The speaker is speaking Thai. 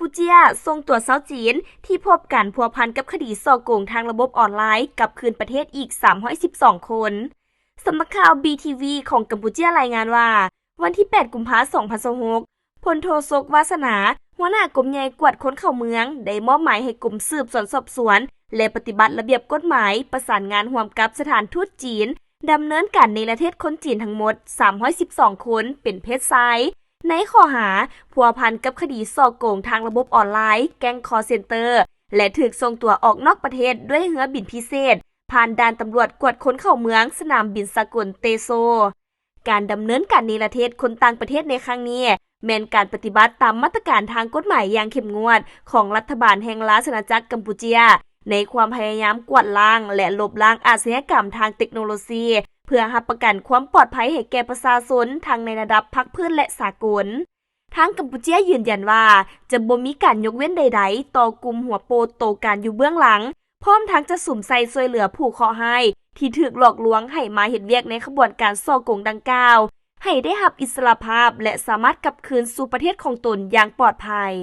พูเจียส่งตัวชาวจีนที่พบการพัวพันกับคดีส่อโกงทางระบบออนไลน์กลับคืนประเทศอีก312คนสำนักข่าว BTV ของกัมพูเจียรายงานว่าวันที่8กุมภาพันธ์2026พลโทศกวาสนาหัวหน้ากรมใหญ่กวดคนเข้าเมืองได้มอบหมายให้กรมสืบสวนสอบสวนและปฏิบัติระเบียบกฎหมายประสานงานร่วมกับสถานทูตจีนดำเนินการในประเทศคนจีนทั้งหมด312คนเป็นเพศชายในข้อหาพัวพันกับคดีส่อโกงทางระบบออนไลน์แก๊งคอลเซ็นเตอร์และถูกส่งตัวออกนอกประเทศด้วยเรือบินพิเศษผ่านด่านตำรวจกวดคนเข้าเมืองสนามบินสากลเตโซการดำเนินการในประเทศคนต่างประเทศในครั้งนี้แม้นการปฏิบัติตามมาตรการทางกฎหมายอย่างเข้มงวดของรัฐบาลแห่งราชอาณาจักรกัมพูเจียในความพยายามกวาดล้างและลบล้างอาชญากรรมทางเทคโนโลยีเพื่อรับประกันความปลอดภัยให้แก่ประชาชนทั้งในระดับภาคพื้นและสากลทางกัมพูเจียยืนยันว่าจะบ่มีการยกเว้นใดๆต่อกลุ่มหัวโปโตการอยู่เบื้องหลังพร้อมทั้งจะสุ่มใส่ช่วยเหลือผู้เคราะห์ให้ที่ถูกหลอกลวงให้มาเฮ็ดเวียกในขบวนการส่อโกงดังกล่าวให้ได้รับอิสรภาพและสามารถกลับคืนสู่ประเทศของตนอย่างปลอดภัย